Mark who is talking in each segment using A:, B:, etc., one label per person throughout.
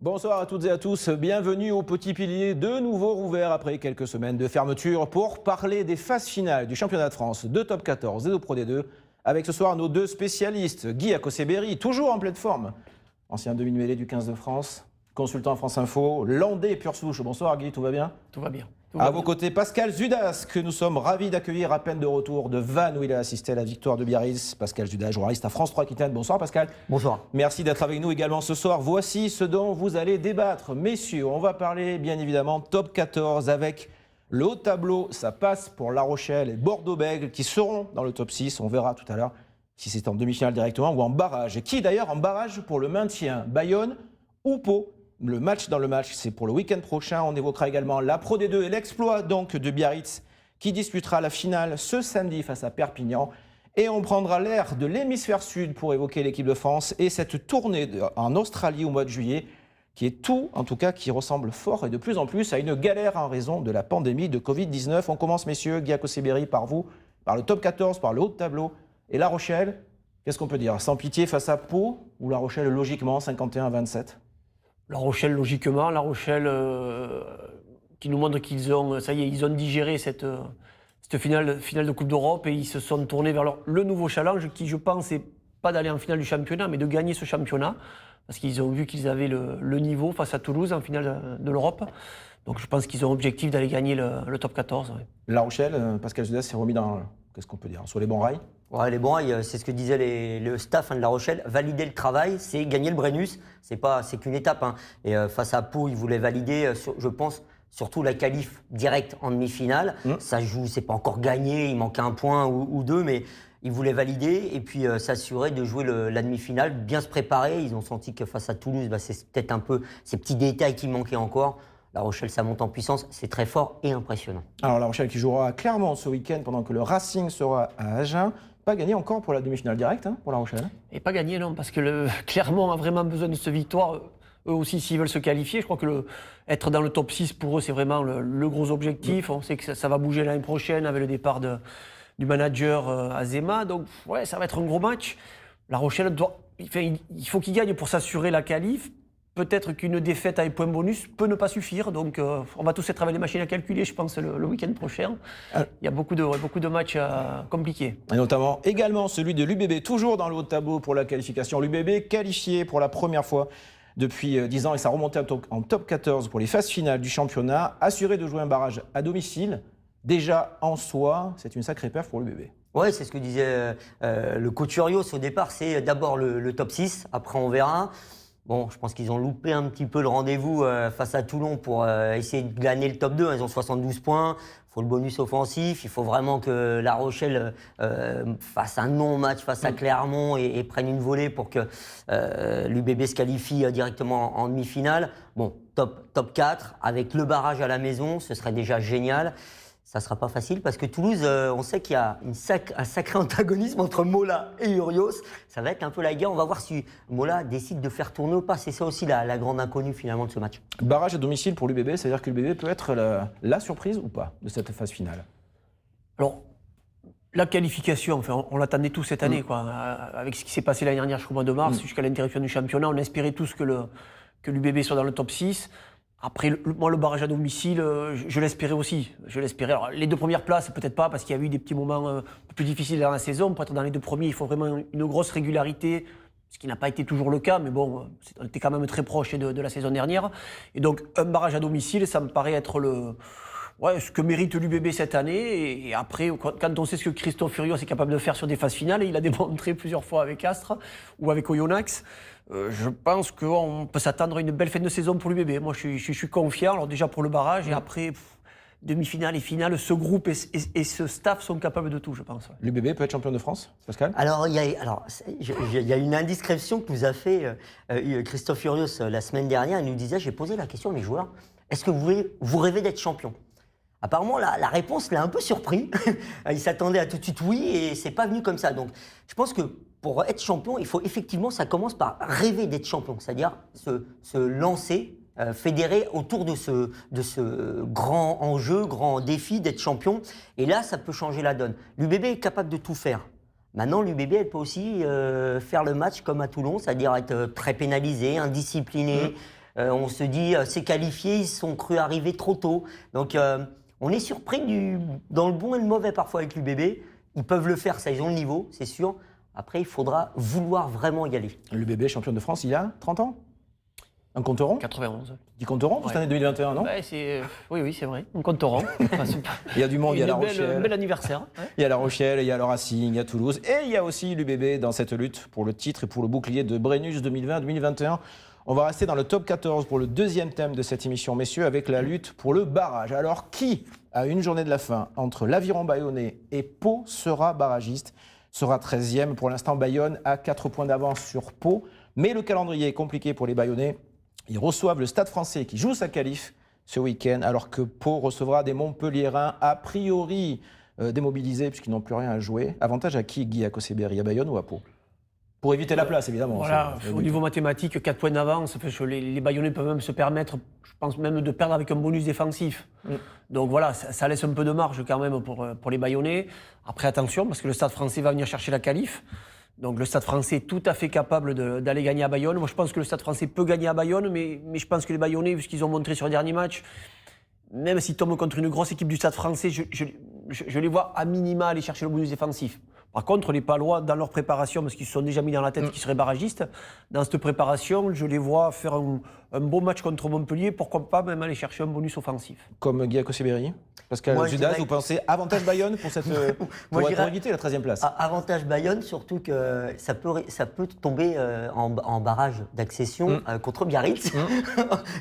A: Bonsoir à toutes et à tous, bienvenue au Petit Pilier, de nouveau rouvert après quelques semaines de fermeture pour parler des phases finales du championnat de France de Top 14 et de Pro D2 avec ce soir nos deux spécialistes, Guy Akoseberi, toujours en pleine forme, ancien demi-mêlée du 15 de France, consultant France Info, landais pure souche. Bonsoir Guy, tout va bien?
B: Tout va bien.
A: À vos côtés, Pascal Zudas, que nous sommes ravis d'accueillir à peine de retour de Vannes où il a assisté à la victoire de Biarritz. Pascal Zudas, journaliste à France 3 Aquitaine. Bonsoir Pascal.
C: Bonsoir.
A: Merci d'être avec nous également ce soir. Voici ce dont vous allez débattre. Messieurs, on va parler bien évidemment Top 14 avec le haut tableau. Ça passe pour La Rochelle et Bordeaux-Bègles qui seront dans le top 6. On verra tout à l'heure si c'est en demi-finale directement ou en barrage. Et qui d'ailleurs en barrage pour le maintien, Bayonne ou Pau? Le match dans le match, c'est pour le week-end prochain. On évoquera également la Pro D2 et l'exploit donc de Biarritz qui disputera la finale ce samedi face à Perpignan. Et on prendra l'air de l'hémisphère sud pour évoquer l'équipe de France et cette tournée en Australie au mois de juillet qui est tout, en tout cas, qui ressemble fort et de plus en plus à une galère en raison de la pandémie de Covid-19. On commence, messieurs, Guy Akoseberi, par vous, par le top 14, par le haut de tableau. Et La Rochelle, qu'est-ce qu'on peut dire? Sans pitié face à Pau ou La Rochelle, logiquement, 51-27?
B: La Rochelle, logiquement. La Rochelle qui nous montre qu'ils ont, ça y est, ils ont digéré cette finale de Coupe d'Europe et ils se sont tournés vers le nouveau challenge qui, je pense, n'est pas d'aller en finale du championnat, mais de gagner ce championnat. Parce qu'ils ont vu qu'ils avaient le niveau face à Toulouse en finale de l'Europe. Donc je pense qu'ils ont l'objectif d'aller gagner le top 14. Ouais.
A: La Rochelle, Pascal Zudas s'est remis dans, qu'est-ce qu'on peut dire, sur les bons rails?
C: Ouais, les bons rails, c'est ce que disait le staff de La Rochelle. Valider le travail, c'est gagner le Brennus. C'est qu'une étape. Hein. Et face à Pau, ils voulaient valider, je pense, surtout la qualif directe en demi-finale. Ça joue, c'est pas encore gagné, il manque un point ou deux, mais ils voulaient valider et puis s'assurer de jouer la demi-finale, bien se préparer. Ils ont senti que face à Toulouse, c'est peut-être un peu ces petits détails qui manquaient encore. La Rochelle, ça monte en puissance, c'est très fort et impressionnant. Alors
A: La Rochelle qui jouera clairement ce week-end pendant que le Racing sera à Agen. Pas gagné encore pour la demi-finale directe pour La Rochelle.
B: Et pas gagné, non, parce que Clermont a vraiment besoin de cette victoire. Eux aussi, s'ils veulent se qualifier, je crois que être dans le top 6 pour eux, c'est vraiment le gros objectif. On sait que ça va bouger l'année prochaine avec le départ du manager Azema. Donc, ouais, ça va être un gros match. La Rochelle, il faut qu'il gagne pour s'assurer la qualif. Peut-être qu'une défaite à un point bonus peut ne pas suffire. Donc, on va tous être avec les machines à calculer, je pense, le week-end prochain. Il y a beaucoup de matchs compliqués.
A: Et notamment également celui de l'UBB, toujours dans le haut de tableau pour la qualification. L'UBB qualifié pour la première fois depuis 10 ans et ça remontait en top 14 pour les phases finales du championnat. Assuré de jouer un barrage à domicile. Déjà en soi, c'est une sacrée perf pour l'UBB.
C: Oui, c'est ce que disait le coach Urios au départ. C'est d'abord le top 6, après on verra. Bon, je pense qu'ils ont loupé un petit peu le rendez-vous face à Toulon pour essayer de gagner le top 2. Ils ont 72 points. Il faut le bonus offensif. Il faut vraiment que La Rochelle fasse un non-match face à Clermont et prenne une volée pour que l'UBB se qualifie directement en demi-finale. Bon, top 4 avec le barrage à la maison, ce serait déjà génial. Ça ne sera pas facile parce que Toulouse, on sait qu'il y a un sacré antagonisme entre Mola et Urios. Ça va être un peu la guerre. On va voir si Mola décide de faire tourner ou pas. C'est ça aussi la grande inconnue finalement de ce match.
A: Barrage à domicile pour l'UBB, c'est-à-dire que l'UBB peut être la surprise ou pas de cette phase finale?
B: Alors, la qualification, enfin, on l'attendait tous cette année. Quoi. Avec ce qui s'est passé l'année dernière jusqu'au mois de mars, jusqu'à l'interruption du championnat, on espérait tous que l'UBB soit dans le top 6. Après, moi, le barrage à domicile, je l'espérais aussi. Je l'espérais. Alors, les deux premières places, peut-être pas, parce qu'il y a eu des petits moments un peu plus difficiles dans la saison. Pour être dans les deux premiers, il faut vraiment une grosse régularité, ce qui n'a pas été toujours le cas. Mais bon, on était quand même très proche de la saison dernière. Et donc, un barrage à domicile, ça me paraît être ce que mérite l'UBB cette année. Et après, quand on sait ce que Christophe Furios est capable de faire sur des phases finales, et il a démontré plusieurs fois avec Astre ou avec Oyonnax, je pense qu'on peut s'attendre à une belle fin de saison pour l'UBB. Moi, je suis confiant, alors déjà pour le barrage, et après, demi-finale et finale, ce groupe et ce staff sont capables de tout, je pense. Ouais.
A: L'UBB peut être champion de France, Pascal?
C: Alors, il y a une indiscrétion que nous a fait Christophe Furios la semaine dernière. Il nous disait, j'ai posé la question à mes joueurs, est-ce que vous rêvez d'être champion? Apparemment, la réponse l'a un peu surpris. Il s'attendait à tout de suite oui et c'est pas venu comme ça. Donc, je pense que pour être champion, il faut effectivement, ça commence par rêver d'être champion, c'est-à-dire se lancer, fédérer autour de ce grand enjeu, grand défi d'être champion. Et là, ça peut changer la donne. L'UBB est capable de tout faire. Maintenant, l'UBB, elle peut aussi faire le match comme à Toulon, c'est-à-dire être très pénalisée, indisciplinée. On se dit, c'est qualifié, ils sont crus arriver trop tôt. Donc, on est surpris dans le bon et le mauvais parfois avec l'UBB. Ils peuvent le faire, ça, ils ont le niveau, c'est sûr. Après, il faudra vouloir vraiment y aller.
A: L'UBB champion de France il y a 30 ans. Un compte rond
B: 91.
A: Qui compte rond pour cette année 2021, non?
B: Ouais, oui, c'est vrai. Un compte rond.
A: Il y a du monde, il y a La Rochelle.
B: Un bel anniversaire. Ouais.
A: Il y a La Rochelle, il y a le Racing, il y a Toulouse. Et il y a aussi l'UBB dans cette lutte pour le titre et pour le bouclier de Brennus 2020-2021. On va rester dans le top 14 pour le deuxième thème de cette émission, messieurs, avec la lutte pour le barrage. Alors, qui, à une journée de la fin, entre l'Aviron Bayonnais et Pau, sera barragiste, sera 13e. Pour l'instant, Bayonne a 4 points d'avance sur Pau. Mais le calendrier est compliqué pour les Bayonnais. Ils reçoivent le Stade Français qui joue sa qualif ce week-end, alors que Pau recevra des Montpelliérains a priori démobilisés puisqu'ils n'ont plus rien à jouer. Avantage à qui, Guy Akoseberi, à Bayonne ou à Pau? Pour éviter la place, évidemment.
B: Voilà, au niveau mathématique, 4 points d'avance. Les Bayonnais peuvent même se permettre, je pense même, de perdre avec un bonus défensif. Donc voilà, ça laisse un peu de marge quand même pour les Bayonnais. Après, attention, parce que le Stade Français va venir chercher la qualif. Donc le Stade Français est tout à fait capable d'aller gagner à Bayonne. Moi, je pense que le Stade Français peut gagner à Bayonne, mais je pense que les Bayonnais, vu ce qu'ils ont montré sur les derniers matchs, même s'ils tombent contre une grosse équipe du Stade Français, je les vois à minima aller chercher le bonus défensif. Par contre, les Palois, dans leur préparation, parce qu'ils se sont déjà mis dans la tête qu'ils seraient barragistes, dans cette préparation, je les vois faire un beau match contre Montpellier, pourquoi pas même aller chercher un bonus offensif.
A: Comme Guy Akoseberi. Pascal Zudaz, vous pensez avantage Bayonne pour éviter la 13e place?
C: Avantage Bayonne, surtout que ça peut tomber en barrage d'accession contre Biarritz.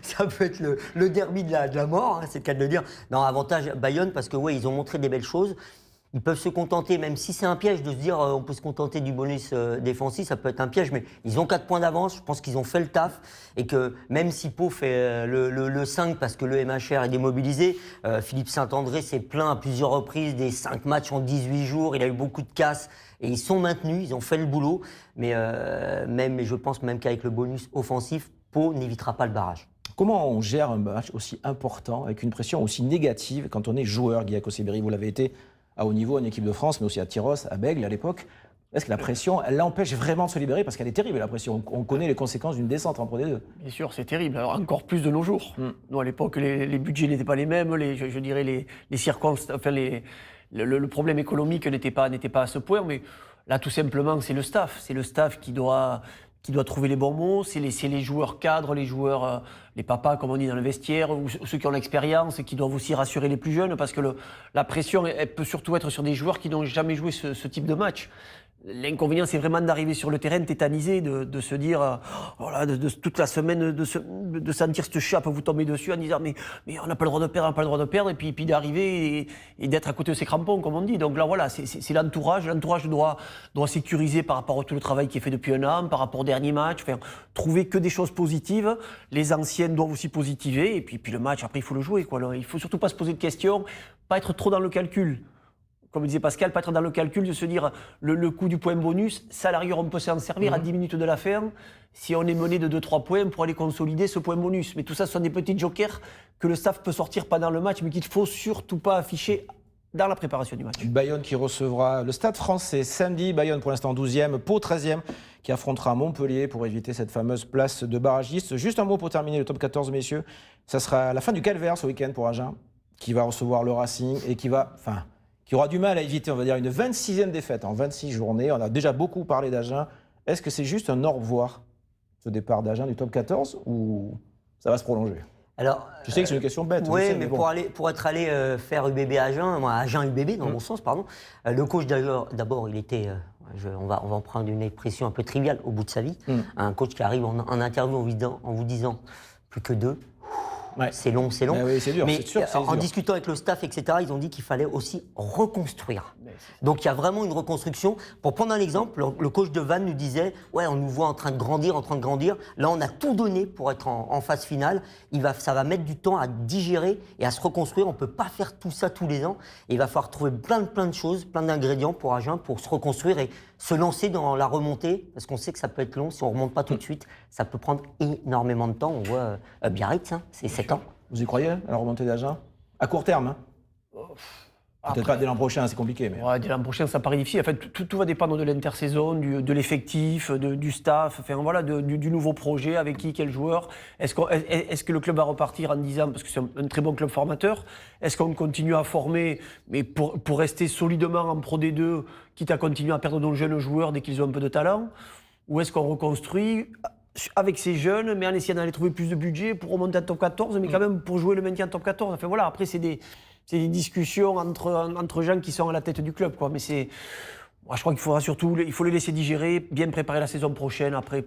C: Ça peut être le derby de la mort, hein, c'est le cas de le dire. Non, avantage Bayonne parce que ils ont montré des belles choses. Ils peuvent se contenter, même si c'est un piège de se dire on peut se contenter du bonus défensif, ça peut être un piège, mais ils ont 4 points d'avance, je pense qu'ils ont fait le taf et que même si Pau fait le 5 parce que le MHR est démobilisé, Philippe Saint-André s'est plaint à plusieurs reprises des 5 matchs en 18 jours, il a eu beaucoup de casses et ils sont maintenus, ils ont fait le boulot, mais je pense même qu'avec le bonus offensif, Pau n'évitera pas le barrage.
A: Comment on gère un match aussi important, avec une pression aussi négative quand on est joueur, Guy Akoseberi? Vous l'avez été à haut niveau en équipe de France, mais aussi à Tyros, à Bègle à l'époque. Est-ce que la pression, elle l'empêche vraiment de se libérer? Parce qu'elle est terrible, la pression. On connaît les conséquences d'une descente en Pro D2.
B: Bien sûr, c'est terrible. Alors encore plus de nos jours. Nous, à l'époque, les budgets n'étaient pas les mêmes, je dirais les circonstances, enfin le problème économique n'était pas à ce point, mais là, tout simplement, c'est le staff. C'est le staff qui doit trouver les bons mots, c'est les joueurs cadres, les joueurs, les papas, comme on dit dans le vestiaire, ou ceux qui ont l'expérience et qui doivent aussi rassurer les plus jeunes, parce que la pression, elle peut surtout être sur des joueurs qui n'ont jamais joué ce type de match. L'inconvénient, c'est vraiment d'arriver sur le terrain tétanisé, de se dire, voilà, toute la semaine, de sentir cette chape vous tomber dessus en disant mais on n'a pas le droit de perdre, on n'a pas le droit de perdre, et puis d'arriver et d'être à côté de ses crampons, comme on dit. Donc là, voilà, c'est l'entourage. L'entourage doit sécuriser par rapport à tout le travail qui est fait depuis un an, par rapport au dernier match, trouver que des choses positives. Les anciennes doivent aussi positiver, et puis le match, après, il faut le jouer, quoi. Il ne faut surtout pas se poser de questions, pas être trop dans le calcul. Comme disait Pascal, pas être dans le calcul de se dire le coup du point bonus, ça, à la rigueur, on peut s'en servir à 10 minutes de la fin, si on est mené de 2-3 points pour aller consolider ce point bonus. Mais tout ça, ce sont des petits jokers que le staff peut sortir pendant le match, mais qu'il ne faut surtout pas afficher dans la préparation du match.
A: Bayonne qui recevra le Stade Français samedi. Bayonne pour l'instant 12e, Pau 13e, qui affrontera Montpellier pour éviter cette fameuse place de barragiste. Juste un mot pour terminer le top 14, messieurs. Ça sera la fin du calvaire ce week-end pour Agen, qui va recevoir le Racing et qui aura du mal à éviter, on va dire, une 26e défaite en 26 journées. On a déjà beaucoup parlé d'Agen. Est-ce que c'est juste un au revoir, ce départ d'Agen du top 14, ou ça va se prolonger?
C: Alors,
A: je sais que c'est une question bête.
C: Oui,
A: sais,
C: mais
A: bon.
C: pour être allé faire UBB Agen, Agen UBB dans mon sens, pardon, le coach d'abord, il était, on va en prendre une expression un peu triviale, au bout de sa vie. Un coach qui arrive en interview en vous disant plus que 2. Ouais. C'est long.
A: Oui, c'est dur,
C: mais
A: c'est sûr,
C: en discutant avec le staff, etc., ils ont dit qu'il fallait aussi reconstruire. Donc il y a vraiment une reconstruction. Pour prendre un exemple, le coach de Vannes nous disait « Ouais, on nous voit en train de grandir. Là, on a tout donné pour être en phase finale. Ça va mettre du temps à digérer et à se reconstruire. On ne peut pas faire tout ça tous les ans. Et il va falloir trouver plein de choses, plein d'ingrédients pour Agen, pour se reconstruire et se lancer dans la remontée, parce qu'on sait que ça peut être long. Si on ne remonte pas tout de suite, ça peut prendre énormément de temps. On voit Biarritz, c'est 7 ans.
A: Vous y croyez, à la remontée d'Agen? À court terme, Peut-être pas dès l'an prochain, c'est compliqué. Mais...
B: Ouais, dès l'an prochain, ça paraît difficile. En fait, tout va dépendre de l'intersaison, de l'effectif, du staff, enfin, voilà, du nouveau projet, avec qui, quel joueur. Est-ce que le club va repartir en disant, parce que c'est un très bon club formateur, est-ce qu'on continue à former, mais pour rester solidement en Pro D2, quitte à continuer à perdre nos jeunes joueurs dès qu'ils ont un peu de talent? Ou est-ce qu'on reconstruit avec ces jeunes, mais en essayant d'aller trouver plus de budget pour remonter en top 14, mais quand même pour jouer le maintien en top 14? Enfin voilà, après c'est des discussions entre gens qui sont à la tête du club, quoi. Mais moi, je crois qu'il faudra surtout, il faut les laisser digérer, bien préparer la saison prochaine. Après,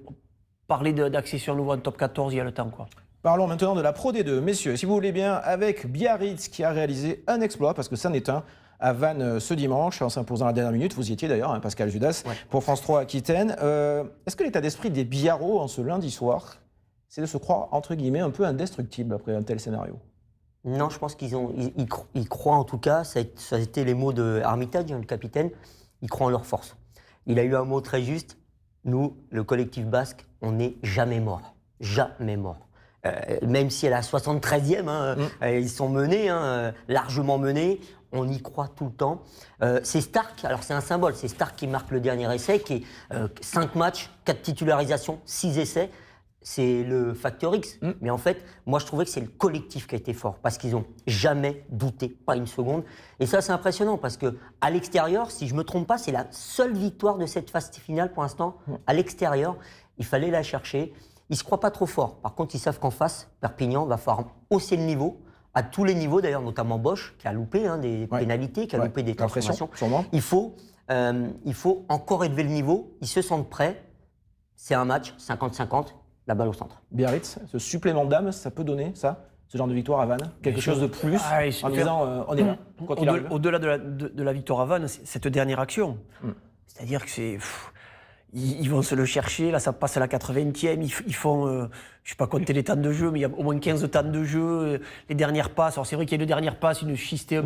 B: parler d'accession à nouveau en top 14, il y a le temps, quoi.
A: Parlons maintenant de la Pro D2. Messieurs, si vous voulez bien, avec Biarritz qui a réalisé un exploit, parce que ça n'est un, à Vannes ce dimanche, en s'imposant à la dernière minute. Vous y étiez d'ailleurs, hein, Pascal Judas, pour France 3 Aquitaine. Est-ce que l'état d'esprit des Biarros en ce lundi soir, c'est de se croire, entre guillemets, un peu indestructible après un tel scénario?
C: Non, je pense ils croient en tout cas, ça a été les mots de Armitage, le capitaine, ils croient en leur force. Il a eu un mot très juste, nous, le collectif basque, on n'est jamais mort. Jamais mort. Même si à la 73e, ils sont menés, largement menés, on y croit tout le temps. C'est Stark, alors c'est un symbole, c'est Stark qui marque le dernier essai, qui est 5 matchs, 4 titularisations, 6 essais. C'est le facteur X. Mais en fait, moi, je trouvais que c'est le collectif qui a été fort parce qu'ils n'ont jamais douté, pas une seconde. Et ça, c'est impressionnant parce qu'à l'extérieur, si je ne me trompe pas, c'est la seule victoire de cette phase finale pour l'instant. À l'extérieur, il fallait la chercher. Ils ne se croient pas trop fort. Par contre, ils savent qu'en face, Perpignan va falloir hausser le niveau, à tous les niveaux d'ailleurs, notamment Bosch, qui a loupé des pénalités, qui a loupé des transformations. Il faut encore élever le niveau. Ils se sentent prêts. C'est un match 50-50. La balle au centre.
A: Biarritz, ce supplément d'âme, ça peut donner ça, ce genre de victoire à Vannes, quelque chose de plus, en disant on est là.
B: Au-delà de la victoire à Vannes, cette dernière action, c'est-à-dire que c'est... Ils vont se le chercher, là ça passe à la 80e, ils font, je ne vais pas compter les temps de jeu, mais il y a au moins 15 temps de jeu, les dernières passes, alors c'est vrai qu'il y a une dernière passe, une schistée un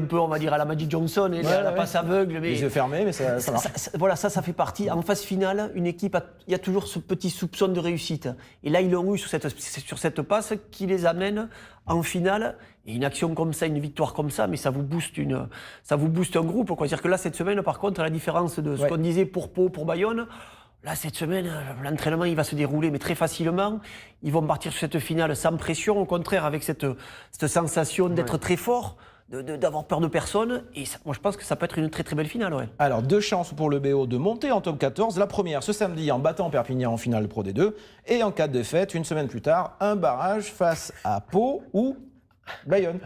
B: peu, on va dire à la Magic Johnson, et la passe aveugle. Mais
A: les yeux fermés, mais ça marche.
B: Voilà, ça fait partie. En phase finale, une équipe, il y a toujours ce petit soupçon de réussite. Et là, ils l'ont eu sur cette passe qui les amène en finale. Et une action comme ça, une victoire comme ça, mais ça vous booste un groupe. C'est-à-dire que là, cette semaine, par contre, à la différence de ce qu'on disait pour Pau, pour Bayonne, là, cette semaine, l'entraînement, il va se dérouler, mais très facilement. Ils vont partir sur cette finale sans pression, au contraire, avec cette sensation d'être très fort, d'avoir peur de personne. Et ça, moi, je pense que ça peut être une très très belle finale. Ouais.
A: Alors, 2 chances pour le BO de monter en top 14. La première, ce samedi, en battant Perpignan en finale Pro D2. Et en cas de défaite, une semaine plus tard, un barrage face à Pau ou Bayonne.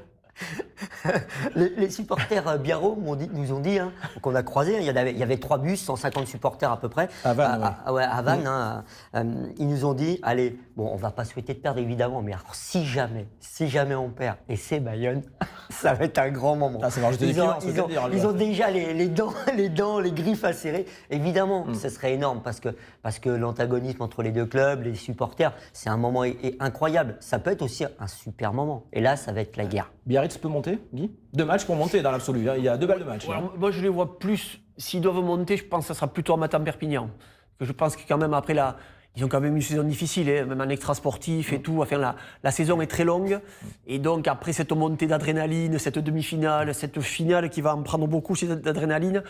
C: Les supporters Biarro nous ont dit, qu'on a croisé, il y avait 3 bus, 150 supporters à peu près.
A: À Vannes,
C: à Vannes, ils nous ont dit, allez, bon, on ne va pas souhaiter de perdre évidemment, mais alors si jamais on perd, et c'est Bayonne, ça va être un grand moment.
A: Ah, ça va rajouter
C: ils ont déjà les dents, les griffes à serrer. Évidemment, ce serait énorme parce que l'antagonisme entre les deux clubs, les supporters, c'est un moment incroyable. Ça peut être aussi un super moment. Et là, ça va être la guerre.
A: Biarritz peut monter, Guy? 2 matchs pour monter dans l'absolu. Il y a 2 balles de match.
B: Moi, je les vois plus. S'ils doivent monter, je pense que ça sera plutôt en matant Perpignan. Parce que je pense que quand même, après, ils ont quand même une saison difficile, même en extra-sportif et tout. Enfin, la saison est très longue. Et donc, après cette montée d'adrénaline, cette demi-finale, cette finale qui va en prendre beaucoup, cette d'adrénaline,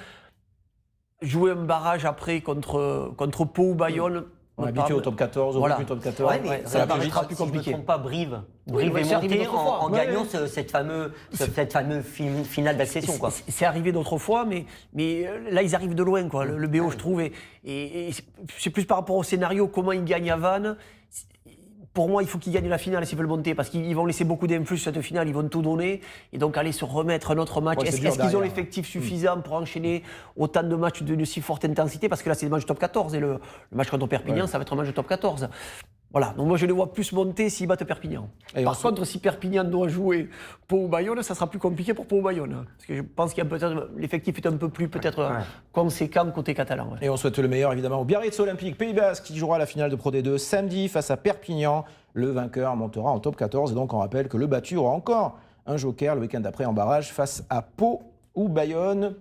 B: jouer un barrage après contre Pau ou Bayonne.
A: On est habitué au top 14, au top 14.
C: Ouais, mais ça paraîtra plus compliqué. Si je ne me trompe pas, Brive est monté en gagnant cette fameuse finale d'accession.
B: C'est arrivé d'autres fois, mais là, ils arrivent de loin, quoi. Le BO, je trouve. Et c'est plus par rapport au scénario, comment ils gagnent à Vannes. Pour moi, il faut qu'ils gagnent la finale s'ils veulent monter, parce qu'ils vont laisser beaucoup d'influx sur cette finale, ils vont tout donner, et donc aller se remettre un autre match. Est-ce qu'ils ont l'effectif suffisant pour enchaîner autant de matchs de si forte intensité? Parce que là, c'est le match top 14, et le match contre Perpignan, ça va être un match de top 14. Voilà, donc moi je les vois plus monter s'ils battent Perpignan. Par contre, si Perpignan doit jouer Pau ou Bayonne, ça sera plus compliqué pour Pau ou Bayonne. Parce que je pense qu'il y a peut-être l'effectif est un peu plus conséquent côté catalan. Ouais.
A: Et on souhaite le meilleur évidemment au Biarritz Olympique Pays Basque qui jouera la finale de Pro D2 samedi face à Perpignan. Le vainqueur montera en top 14 et donc on rappelle que le battu aura encore un joker le week-end d'après en barrage face à Pau ou Bayonne.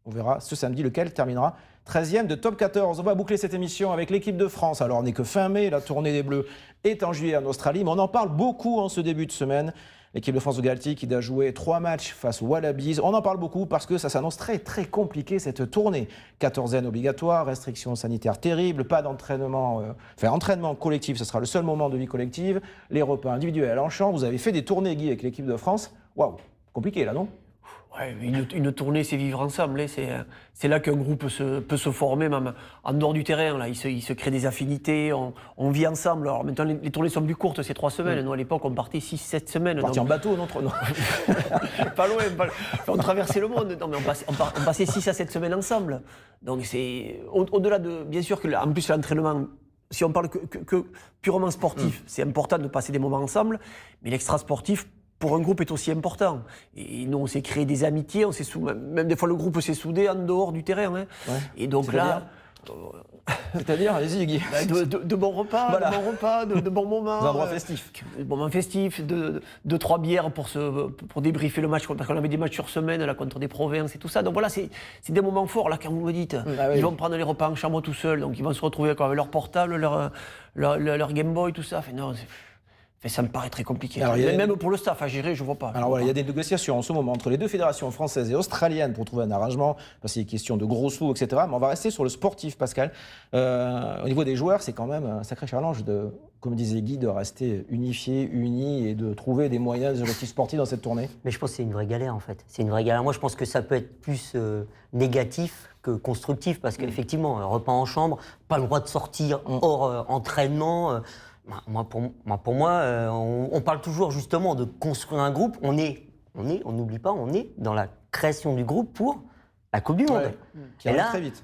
A: On verra ce samedi lequel terminera 13e de top 14. On va boucler cette émission avec l'équipe de France. Alors, on n'est que fin mai, la tournée des Bleus est en juillet en Australie, mais on en parle beaucoup en ce début de semaine. L'équipe de France de Galtier qui doit jouer 3 matchs face aux Wallabies. On en parle beaucoup parce que ça s'annonce très très compliqué cette tournée. 14e obligatoire, restrictions sanitaires terribles, pas d'entraînement, entraînement collectif, ce sera le seul moment de vie collective. Les repas individuels en champ. Vous avez fait des tournées, Guy, avec l'équipe de France. Waouh, compliqué là, non ?
B: Ouais, une tournée, c'est vivre ensemble. Hein. C'est là qu'un groupe peut se former, même en dehors du terrain. Là. Il se crée des affinités, on vit ensemble. Alors maintenant, les tournées sont plus courtes, c'est 3 semaines. Nous, à l'époque, on partait 6-7 semaines.
A: On partait en bateau, non?
B: Pas loin. On traversait le monde. Non, mais on passait 6 à 7 semaines ensemble. Donc c'est au-delà de... Bien sûr, en plus, l'entraînement... Si on parle que purement sportif, c'est important de passer des moments ensemble. Mais l'extra-sportif, pour un groupe, est aussi important. Et nous, on s'est créé des amitiés, même des fois le groupe s'est soudé en dehors du terrain. Hein.
A: Ouais.
B: Et donc là...
A: C'est-à-dire, allez-y, Guy.
B: De bons repas, voilà. de bons moments.
A: Des endroits festifs.
B: Des moments festifs, 2-3 bières pour débriefer le match, parce qu'on avait des matchs sur semaine là, contre des provinces et tout ça. Donc voilà, c'est des moments forts, là, quand vous me dites. Ils vont prendre les repas en chambre tout seuls, donc ils vont se retrouver avec leur portable, leur Game Boy, tout ça. Enfin, non, ça me paraît très compliqué. Alors, même pour le staff à gérer, je ne vois pas.
A: Alors voilà, il y a des négociations en ce moment entre les deux fédérations françaises et australiennes pour trouver un arrangement, parce qu'il y a question de gros sous, etc. Mais on va rester sur le sportif, Pascal. Au niveau des joueurs, c'est quand même un sacré challenge comme disait Guy, de rester unifiés, unis et de trouver des moyens de réussite sportive dans cette tournée.
C: Mais je pense que c'est une vraie galère en fait. C'est une vraie galère. Moi, je pense que ça peut être plus négatif que constructif, parce qu'effectivement, repas en chambre, pas le droit de sortir hors entraînement. Pour moi, on parle toujours justement de construire un groupe. On n'oublie pas, on est dans la création du groupe pour la Coupe du Monde.
A: Qui arrive très vite.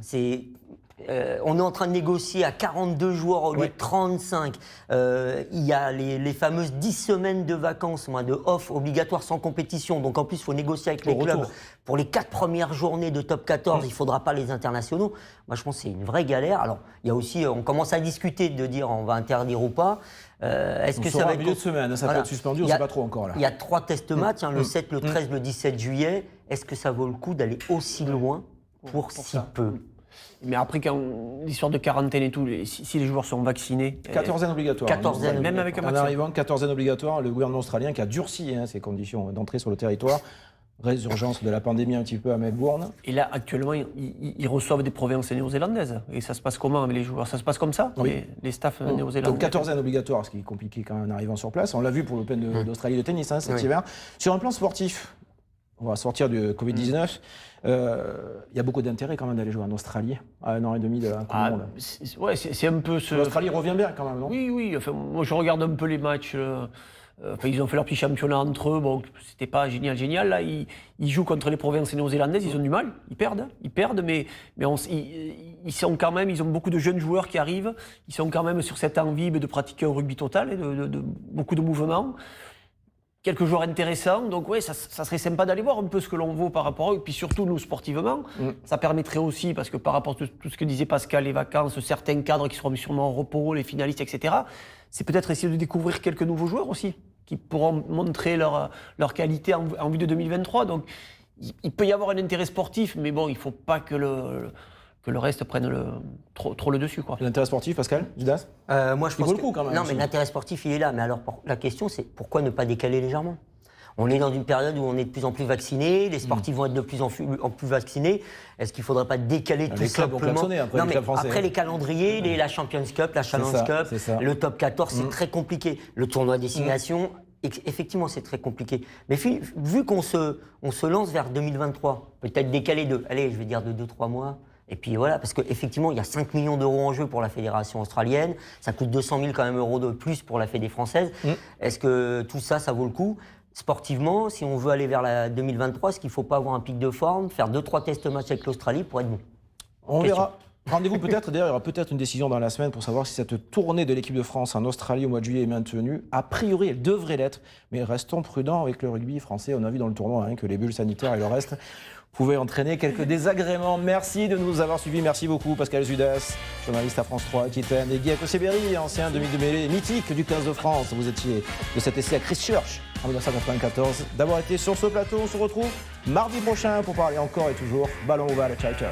C: On est en train de négocier à 42 joueurs au lieu de 35. Il y a les fameuses 10 semaines de vacances, de off obligatoire sans compétition. Donc en plus, il faut négocier avec les clubs. Pour les 4 premières journées de top 14, il ne faudra pas les internationaux. Moi, je pense que c'est une vraie galère. Alors, il y a aussi, on commence à discuter de dire on va interdire ou pas. Est-ce que ça va être
A: milieu de semaine, ça peut être suspendu, on ne sait pas trop encore là.
C: Il y a 3 test matchs, le 7, le 13, le 17 juillet. Est-ce que ça vaut le coup d'aller aussi loin pour si peu?
B: Mais après, quand l'histoire de quarantaine et tout, si les joueurs sont vaccinés...
A: 14e obligatoire.
C: 14e,
B: même avec un vaccin.
A: En arrivant, 14e obligatoire, le gouvernement australien qui a durci ces conditions d'entrée sur le territoire. Résurgence de la pandémie un petit peu à Melbourne.
B: Et là, actuellement, ils reçoivent des provinces néo-zélandaises. Et ça se passe comment avec les joueurs? Ça se passe comme ça,
A: oui.
B: les staffs néo-zélandais?
A: Donc 14e obligatoire, ce qui est compliqué quand même en arrivant sur place. On l'a vu pour l'Open d'Australie de tennis cet hiver. Sur un plan sportif, on va sortir du Covid-19. Il y a beaucoup d'intérêt quand même d'aller jouer en Australie à 1 an et demi de la Coupe du Monde.
B: C'est un peu ce...
A: L'Australie revient bien quand même, non?
B: Oui. Enfin, moi, je regarde un peu les matchs. Ils ont fait leur petit championnat entre eux. Bon, c'était pas génial. Là, ils jouent contre les provinces néo-zélandaises. Ils ont du mal. Ils perdent, mais ils sont quand même. Ils ont beaucoup de jeunes joueurs qui arrivent. Ils sont quand même sur cette envie de pratiquer un rugby total et de beaucoup de mouvements. Quelques joueurs intéressants, donc ça serait sympa d'aller voir un peu ce que l'on vaut par rapport à eux, et puis surtout nous sportivement, ça permettrait aussi, parce que par rapport à tout ce que disait Pascal, les vacances, certains cadres qui seront sûrement en repos, les finalistes, etc., c'est peut-être essayer de découvrir quelques nouveaux joueurs aussi, qui pourront montrer leur qualité en vue de 2023, donc il peut y avoir un intérêt sportif, mais bon, il ne faut pas que le reste prenne trop le dessus, quoi.
A: L'intérêt sportif, Pascal, Judas?
C: Moi, je pense
A: vaut le coup quand même.
C: Non, mais l'intérêt sportif, il est là. Mais alors, la question, c'est pourquoi ne pas décaler légèrement? On est dans une période où on est de plus en plus vaccinés, les sportifs vont être de plus en plus vaccinés. Est-ce qu'il ne faudrait pas décaler tout simplement? Après les calendriers, la Champions Cup, la Challenge Cup, le top 14, c'est très compliqué. Le tournoi destination, effectivement, c'est très compliqué. Mais vu qu'on se lance vers 2023, peut-être décaler de 2-3 mois. Et puis voilà, parce qu'effectivement, il y a 5 millions d'euros en jeu pour la fédération australienne. Ça coûte 200 000 quand même euros de plus pour la fédé française. Est-ce que tout ça, ça vaut le coup? Sportivement, si on veut aller vers la 2023, est-ce qu'il ne faut pas avoir un pic de forme, faire 2-3 tests matchs avec l'Australie pour être bon?
A: On verra. Rendez-vous peut-être, d'ailleurs, il y aura peut-être une décision dans la semaine pour savoir si cette tournée de l'équipe de France en Australie au mois de juillet est maintenue. A priori, elle devrait l'être, mais restons prudents avec le rugby français. On a vu dans le tournoi que les bulles sanitaires et le reste pouvaient entraîner quelques désagréments. Merci de nous avoir suivis. Merci beaucoup, Pascal Zudas, journaliste à France 3, Aquitaine, et Guy Acossébéry, ancien demi-de-mêlée mythique du 15 de France. Vous étiez de cet essai à Christchurch en 1994. D'avoir été sur ce plateau, on se retrouve mardi prochain pour parler encore et toujours ballon ovale. Ciao, ciao.